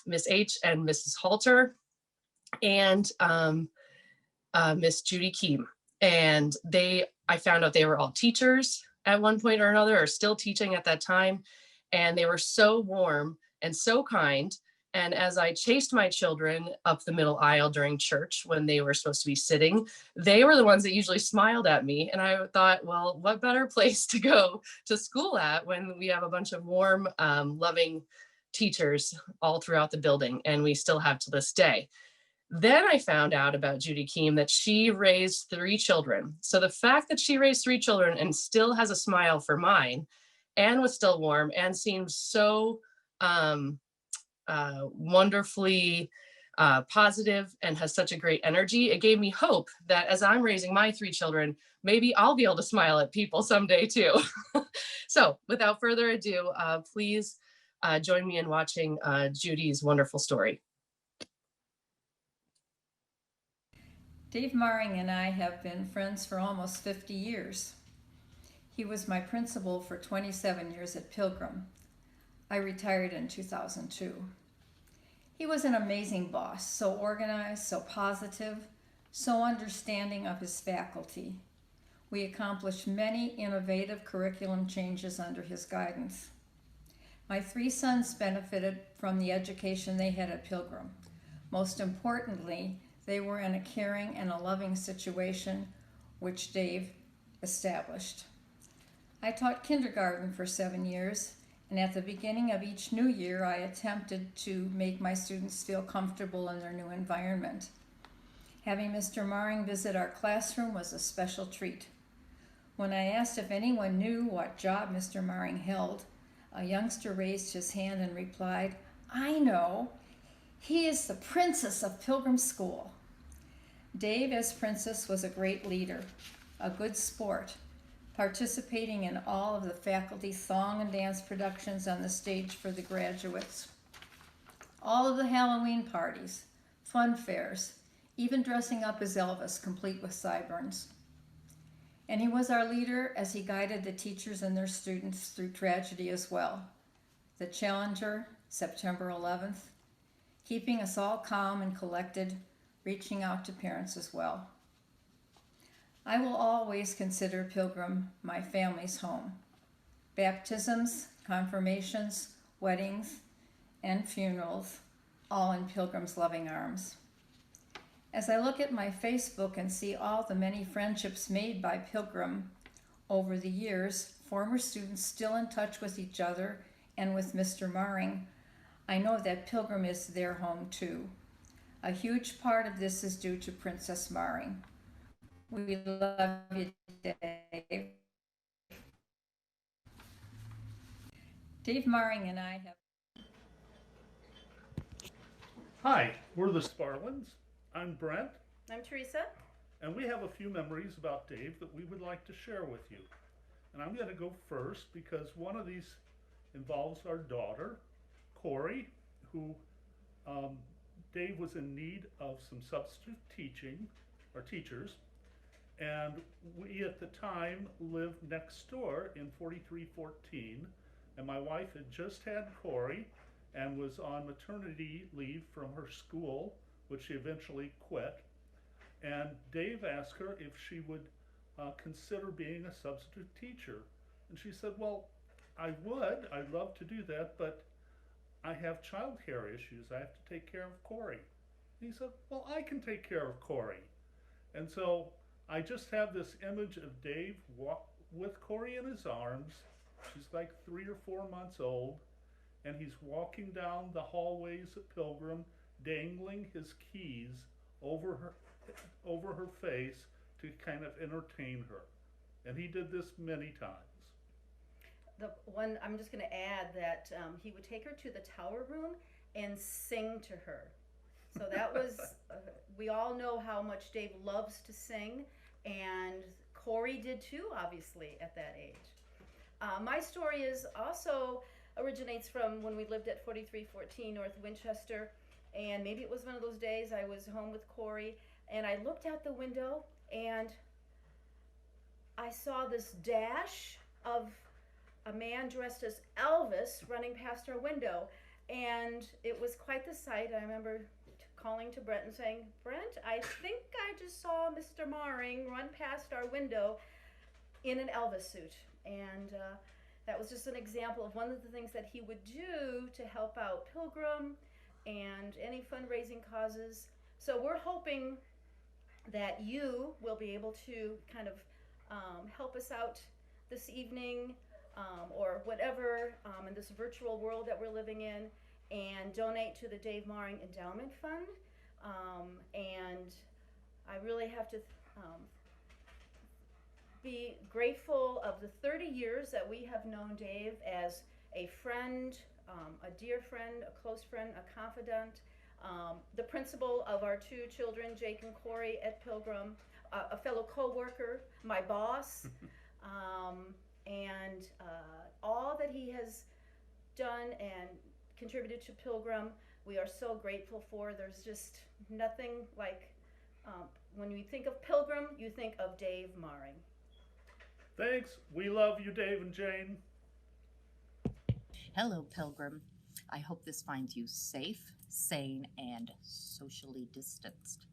Miss H and Mrs. Halter and Miss Judy Kiehm. And I found out they were all teachers at one point or another, or still teaching at that time. And they were so warm and so kind. And as I chased my children up the middle aisle during church when they were supposed to be sitting, they were the ones that usually smiled at me. And I thought, well, what better place to go to school at when we have a bunch of warm, loving teachers all throughout the building, and we still have to this day. Then I found out about Judy Kiehm, that she raised 3 children. So the fact that she raised 3 children and still has a smile for mine, and was still warm and seems so wonderfully positive and has such a great energy, it gave me hope that as I'm raising my 3 children, maybe I'll be able to smile at people someday too. So without further ado, please join me in watching Judy's wonderful story. Dave Maring and I have been friends for almost 50 years. He was my principal for 27 years at Pilgrim. I retired in 2002. He was an amazing boss, so organized, so positive, so understanding of his faculty. We accomplished many innovative curriculum changes under his guidance. My 3 sons benefited from the education they had at Pilgrim. Most importantly, they were in a caring and a loving situation, which Dave established. I taught kindergarten for 7 years, and at the beginning of each new year, I attempted to make my students feel comfortable in their new environment. Having Mr. Maring visit our classroom was a special treat. When I asked if anyone knew what job Mr. Maring held, a youngster raised his hand and replied, "I know. He is the princess of Pilgrim School." Dave, as princess, was a great leader, a good sport, participating in all of the faculty song and dance productions on the stage for the graduates, all of the Halloween parties, fun fairs, even dressing up as Elvis, complete with sideburns. And he was our leader as he guided the teachers and their students through tragedy as well. The Challenger, September 11th, keeping us all calm and collected, reaching out to parents as well. I will always consider Pilgrim my family's home. Baptisms, confirmations, weddings, and funerals, all in Pilgrim's loving arms. As I look at my Facebook and see all the many friendships made by Pilgrim over the years, former students still in touch with each other and with Mr. Maring, I know that Pilgrim is their home too. A huge part of this is due to Princess Maring. We love you, Dave. Dave Maring and I have... Hi, we're the Sparlins. I'm Brent, I'm Teresa. and we have a few memories about Dave that we would like to share with you. And I'm going to go first because one of these involves our daughter, Corey, who Dave was in need of some substitute teaching, or teachers, and we at the time lived next door in 4314, and my wife had just had Corey and was on maternity leave from her school, which she eventually quit. And Dave asked her if she would consider being a substitute teacher. And she said, well, I would, I'd love to do that, but I have childcare issues. I have to take care of Corey. And he said, well, I can take care of Corey. And so I just have this image of Dave with Corey in his arms. She's like 3 or 4 months old, and he's walking down the hallways at Pilgrim, dangling his keys over her face to kind of entertain her. And he did this many times. The one, I'm just going to add that he would take her to the tower room and sing to her. So that was, we all know how much Dave loves to sing, and Corey did too, obviously, at that age. My story originates from when we lived at 4314 North Winchester, and maybe it was one of those days I was home with Corey, and I looked out the window and I saw this dash of a man dressed as Elvis running past our window, and it was quite the sight. I remember calling to Brent and saying, Brent, I think I just saw Mr. Maring run past our window in an Elvis suit. And that was just an example of one of the things that he would do to help out Pilgrim and any fundraising causes. So we're hoping that you will be able to kind of help us out this evening or whatever in this virtual world that we're living in, and donate to the Dave Maring Endowment Fund. And I really have to be grateful of the 30 years that we have known Dave as a friend, a dear friend, a close friend, a confidant, the principal of our 2 children, Jake and Corey at Pilgrim, a fellow co-worker, my boss, and all that he has done and contributed to Pilgrim, we are so grateful for. There's just nothing like, when you think of Pilgrim, you think of Dave Maring. Thanks. We love you, Dave and Jane. Hello, Pilgrim. I hope this finds you safe, sane, and socially distanced.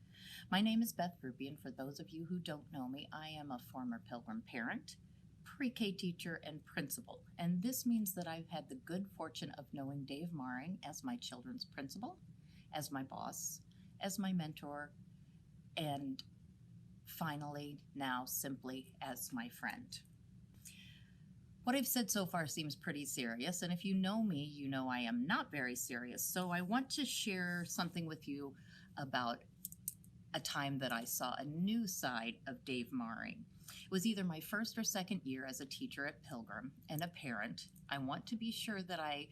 My name is Beth Ruppe, and for those of you who don't know me, I am a former Pilgrim parent, pre-K teacher, and principal. And this means that I've had the good fortune of knowing Dave Maring as my children's principal, as my boss, as my mentor, and finally, now simply as my friend. What I've said so far seems pretty serious, and if you know me, you know I am not very serious. So I want to share something with you about a time that I saw a new side of Dave Maring. It was either my first or second year as a teacher at Pilgrim and a parent. I want to be sure that I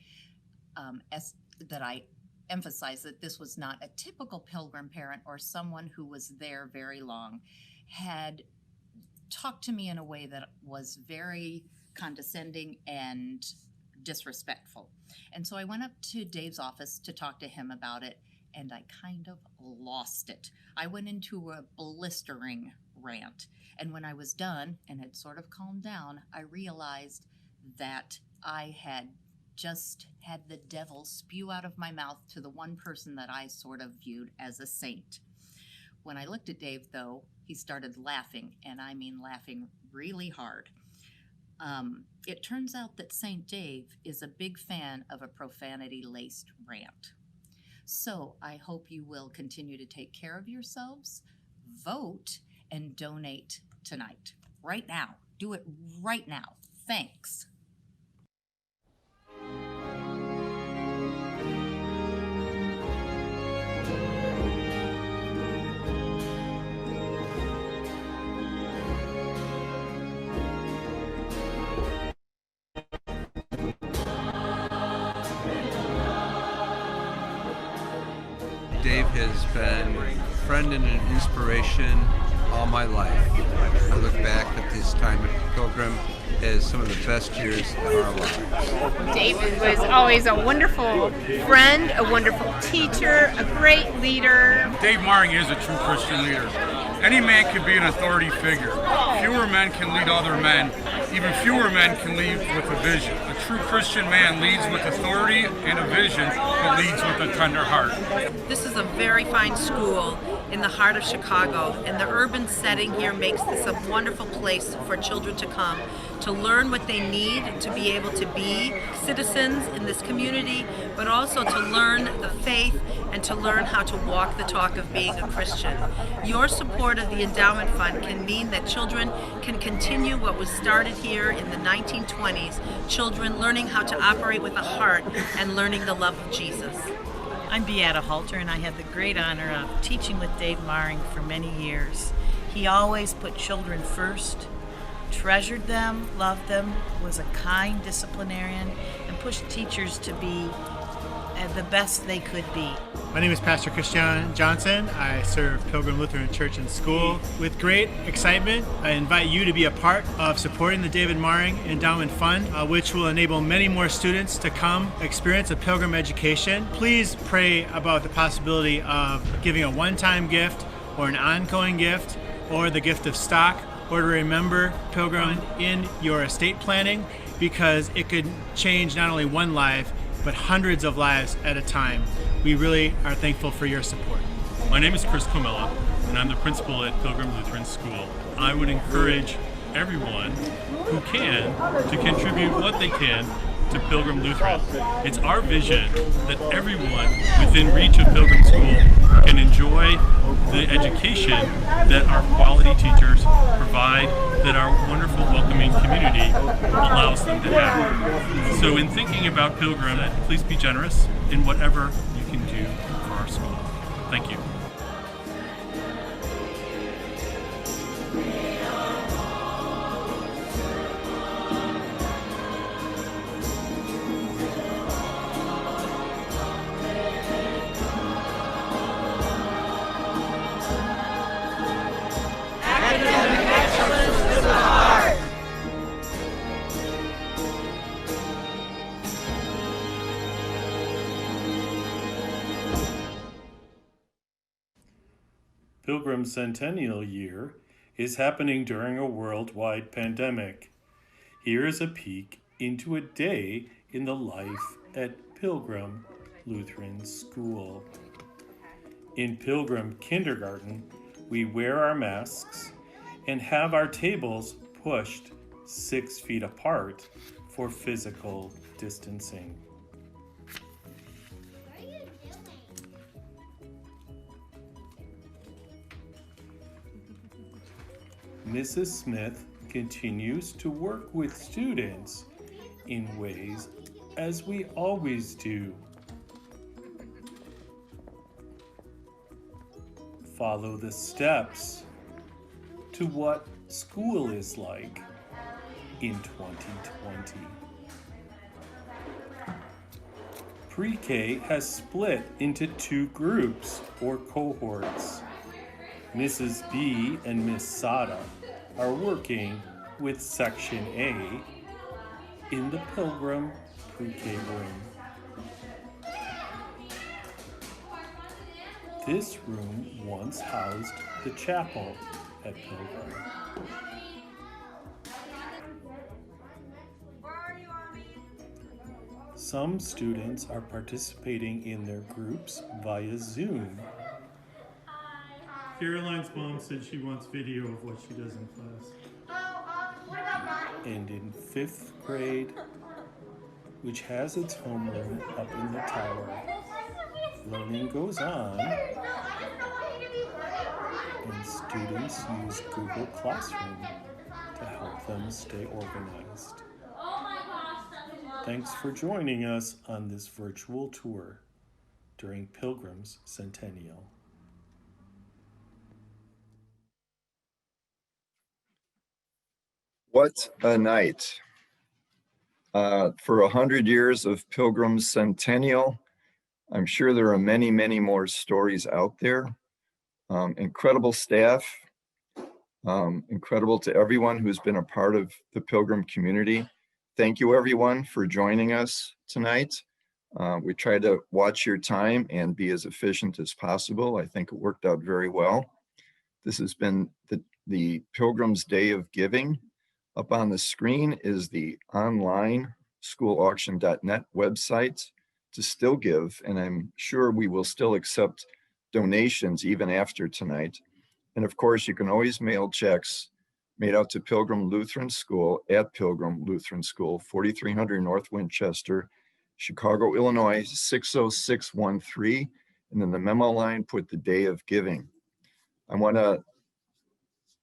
emphasize that this was not a typical Pilgrim parent or someone who was there very long, had talked to me in a way that was very condescending and disrespectful. And so I went up to Dave's office to talk to him about it, and I kind of lost it. I went into a blistering rant. And when I was done and had sort of calmed down, I realized that I had just had the devil spew out of my mouth to the one person that I sort of viewed as a saint. When I looked at Dave, though, he started laughing, and I mean laughing really hard. It turns out that St. Dave is a big fan of a profanity-laced rant. So I hope you will continue to take care of yourselves, vote, and donate tonight. Right now. Do it right now. Thanks. Dave has been a friend and an inspiration all my life. I look back at this time at Pilgrim as some of the best years of our lives. David was always a wonderful friend, a wonderful teacher, a great leader. Dave Maring is a true Christian leader. Any man can be an authority figure. Fewer men can lead other men. Even fewer men can lead with a vision. A true Christian man leads with authority and a vision, but leads with a tender heart. This is a very fine school in the heart of Chicago, and the urban setting here makes this a wonderful place for children to come to learn what they need to be able to be citizens in this community, but also to learn the faith and to learn how to walk the talk of being a Christian. Your support of the endowment fund can mean that children can continue what was started here in the 1920s, children learning how to operate with a heart and learning the love of Jesus. I'm Beata Halter, and I had the great honor of teaching with Dave Maring for many years. He always put children first, treasured them, loved them, was a kind disciplinarian, and pushed teachers to be the best they could be. My name is Pastor Christian Johnson. I serve Pilgrim Lutheran Church and School. With great excitement, I invite you to be a part of supporting the David Maring Endowment Fund, which will enable many more students to come experience a Pilgrim education. Please pray about the possibility of giving a one-time gift or an ongoing gift or the gift of stock, or to remember Pilgrim in your estate planning, because it could change not only one life, but hundreds of lives at a time. We really are thankful for your support. My name is Chris Comella, and I'm the principal at Pilgrim Lutheran School. I would encourage everyone who can to contribute what they can to Pilgrim Lutheran. It's our vision that everyone within reach of Pilgrim School can enjoy the education that our quality teachers provide, that our wonderful welcoming community allows them to have. So in thinking about Pilgrim, please be generous in whatever you can do for our school. Thank you. Pilgrim's centennial year is happening during a worldwide pandemic. Here is a peek into a day in the life at Pilgrim Lutheran School. In Pilgrim Kindergarten, we wear our masks and have our tables pushed 6 feet apart for physical distancing. Mrs. Smith continues to work with students in ways as we always do. Follow the steps to what school is like in 2020. Pre-K has split into 2 groups or cohorts. Mrs. B and Miss Sada are working with Section A in the Pilgrim Pre-K room. This room once housed the chapel at Pilgrim. Some students are participating in their groups via Zoom. Caroline's mom said she wants video of what she does in class. What about mine? And in 5th grade, which has its homeroom up in the tower, learning evening goes on and students use Google Classroom to help them stay organized. Thanks for joining us on this virtual tour during Pilgrim's Centennial. What a night. For 100 years of Pilgrim's Centennial, I'm sure there are many, many more stories out there. Incredible staff, incredible to everyone who's been a part of the Pilgrim community. Thank you everyone for joining us tonight. We tried to watch your time and be as efficient as possible. I think it worked out very well. This has been the Pilgrim's Day of Giving. Up on the screen is the online schoolauction.net website to still give, and I'm sure we will still accept donations even after tonight. And of course, you can always mail checks made out to Pilgrim Lutheran School at Pilgrim Lutheran School, 4300 North Winchester, Chicago, Illinois, 60613. And then the memo line, put the day of giving. I want to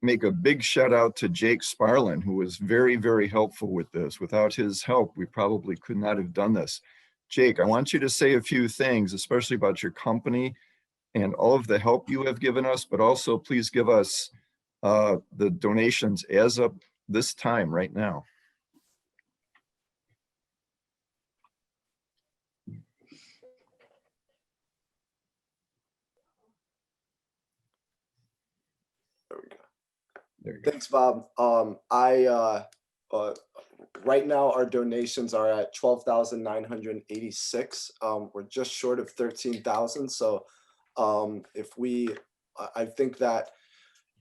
make a big shout out to Jake Sparlin, who was very, very helpful with this. Without his help, we probably could not have done this. Jake, I want you to say a few things, especially about your company and all of the help you have given us, but also please give us the donations as of this time right now. There we go. Thanks, Bob. Right now our donations are at 12,986. We're just short of 13,000. So I think that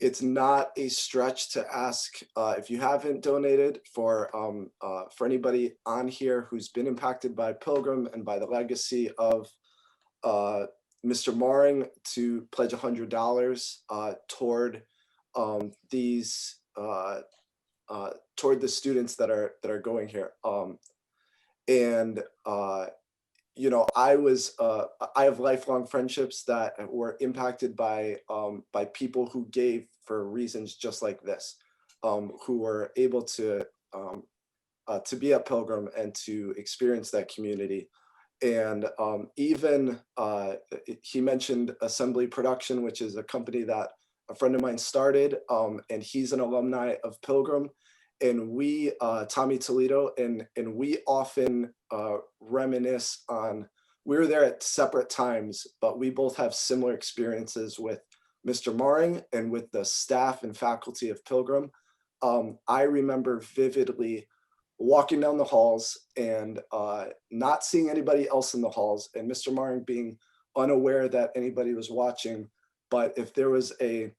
it's not a stretch to ask if you haven't donated for anybody on here who's been impacted by Pilgrim and by the legacy of Mr. Maring to pledge $100 toward toward the students that are going here. I have lifelong friendships that were impacted by people who gave for reasons just like this, who were able to be at Pilgrim and to experience that community. And he mentioned Assembly Production, which is a company that a friend of mine started, and he's an alumni of Pilgrim. And we, Tommy Toledo, and we often reminisce on, we were there at separate times, but we both have similar experiences with Mr. Maring and with the staff and faculty of Pilgrim. I remember vividly walking down the halls and not seeing anybody else in the halls, and Mr. Maring being unaware that anybody was watching. But if there was a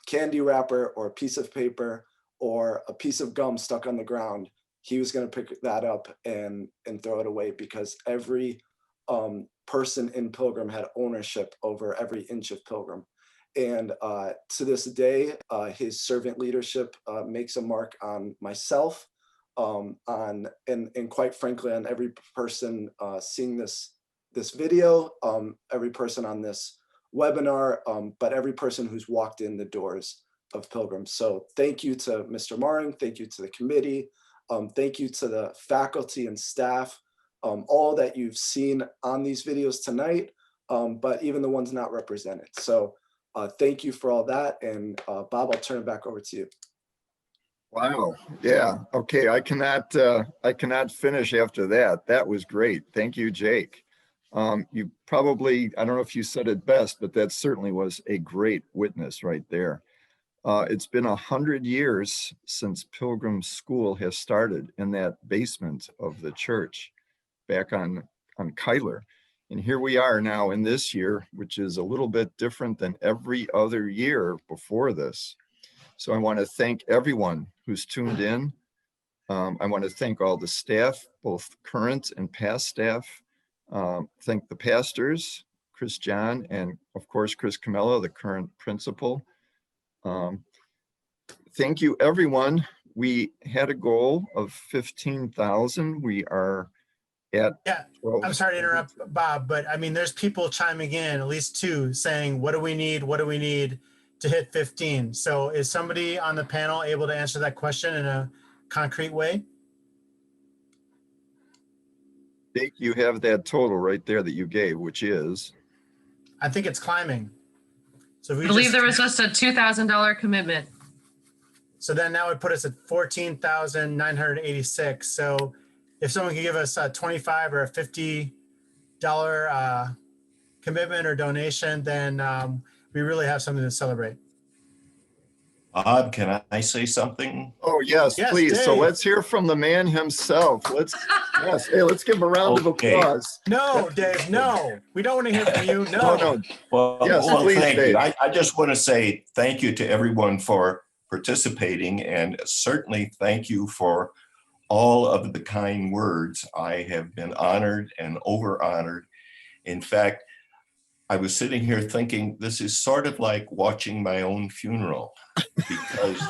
candy wrapper or a piece of paper or a piece of gum stuck on the ground, he was going to pick that up and throw it away, because every person in Pilgrim had ownership over every inch of Pilgrim. And to this day, his servant leadership makes a mark on myself, and quite frankly, on every person seeing this video, every person on this webinar, but every person who's walked in the doors of Pilgrim. So thank you to Mr. Maring, thank you to the committee, thank you to the faculty and staff, all that you've seen on these videos tonight, but even the ones not represented. So thank you for all that. And Bob, I'll turn it back over to you. Wow. Yeah. Okay. I cannot finish after that. That was great. Thank you, Jake. You probably, I don't know if you said it best, but that certainly was a great witness right there. It's been 100 years since Pilgrim School has started in that basement of the church back on Kyler. And here we are now in this year, which is a little bit different than every other year before this. So I want to thank everyone who's tuned in. I want to thank all the staff, both current and past staff. Thank the pastors, Chris John, and of course, Chris Comella, the current principal. Thank you, everyone. We had a goal of 15,000. We are Yeah, I'm sorry to interrupt, Bob, but I mean, there's people chiming in, at least two, saying, what do we need? What do we need to hit 15? So is somebody on the panel able to answer that question in a concrete way? Jake, you have that total right there that you gave, which is? I think it's climbing. So if we I believe there was just a $2,000 commitment. So then that would put us at 14,986. So if someone could give us a $25 or a $50 commitment or donation, then we really have something to celebrate. Bob, can I say something? Oh, yes, please. Dave. So let's hear from the man himself. Yes. Hey, let's give him a round of applause. No, Dave, no. We don't want to hear from you. No. Well, Yes, please, thank Dave. you. I just want to say thank you to everyone for participating, and certainly thank you for all of the kind words. I have been honored and over-honored. In fact, I was sitting here thinking this is sort of like watching my own funeral, because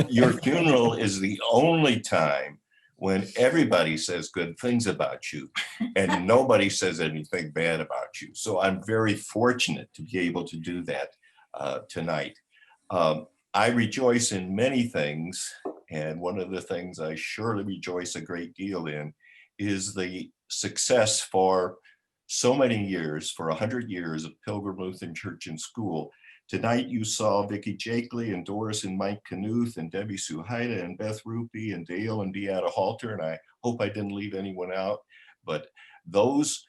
your funeral is the only time when everybody says good things about you and nobody says anything bad about you. So I'm very fortunate to be able to do that tonight. I rejoice in many things, and one of the things I surely rejoice a great deal in is the success for so many years, for 100 years of Pilgrim Lutheran Church and School. Tonight you saw Vicki Jakely and Doris and Mike Knuth and Debbie Suhajda and Beth Ruppe and Dale and Beata Halter, and I hope I didn't leave anyone out, but those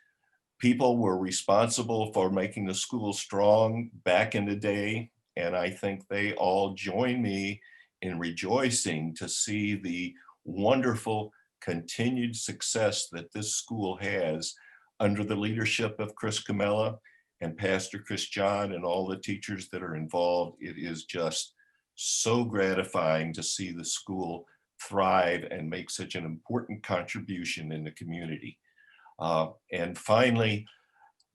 people were responsible for making the school strong back in the day, and I think they all join me in rejoicing to see the wonderful continued success that this school has under the leadership of Chris Comella and Pastor Chris John and all the teachers that are involved. It is just so gratifying to see the school thrive and make such an important contribution in the community. And finally,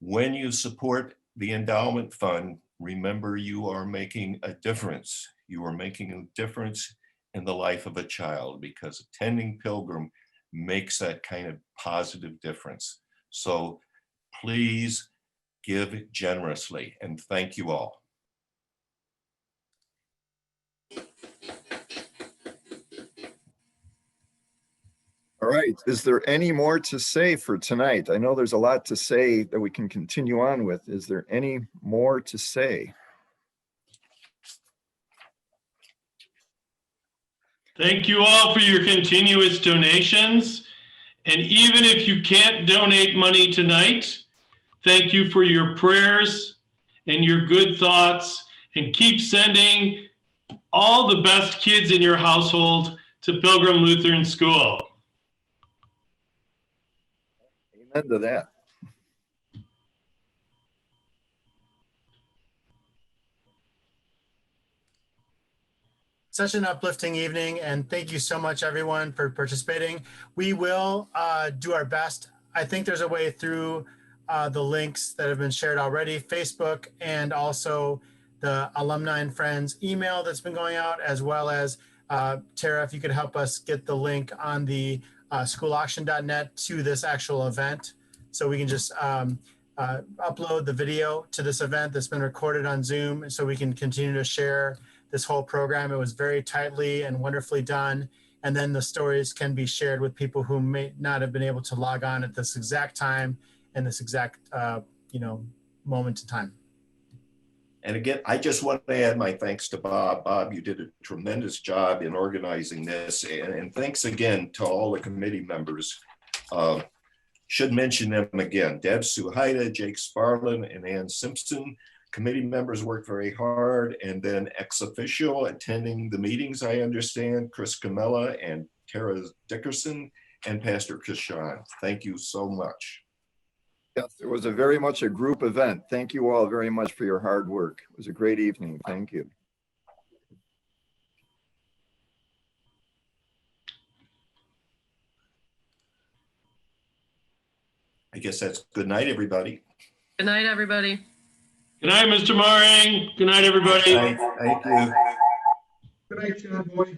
when you support the endowment fund, remember you are making a difference. You are making a difference in the life of a child, because attending Pilgrim makes that kind of positive difference. So please give generously, and thank you all. All right. Is there any more to say for tonight? I know there's a lot to say that we can continue on with. Is there any more to say? Thank you all for your continuous donations. And even if you can't donate money tonight, thank you for your prayers and your good thoughts, and keep sending all the best kids in your household to Pilgrim Lutheran School. Amen to that. Such an uplifting evening, and thank you so much, everyone, for participating. We will do our best. I think there's a way through the links that have been shared already, Facebook, and also the Alumni and Friends email that's been going out, as well as Tara, if you could help us get the link on the schoolauction.net to this actual event, so we can just upload the video to this event that's been recorded on Zoom, so we can continue to share this whole program. It was very tightly and wonderfully done. And then the stories can be shared with people who may not have been able to log on at this exact time and this exact moment in time. And again, I just want to add my thanks to Bob. Bob, you did a tremendous job in organizing this. And thanks again to all the committee members. Should mention them again: Deb Suhajda, Jake Sparlin, and Ann Simpson. Committee members worked very hard, and then ex officio attending the meetings, I understand, Chris Comella and Tara Dickerson and Pastor Chris John. Thank you so much. Yes, it was very much a group event. Thank you all very much for your hard work. It was a great evening. Thank you. I guess that's good night, everybody. Good night, everybody. Good night, Mr. Maring. Good night, everybody. Good night. Thank you. Good night, John Boy.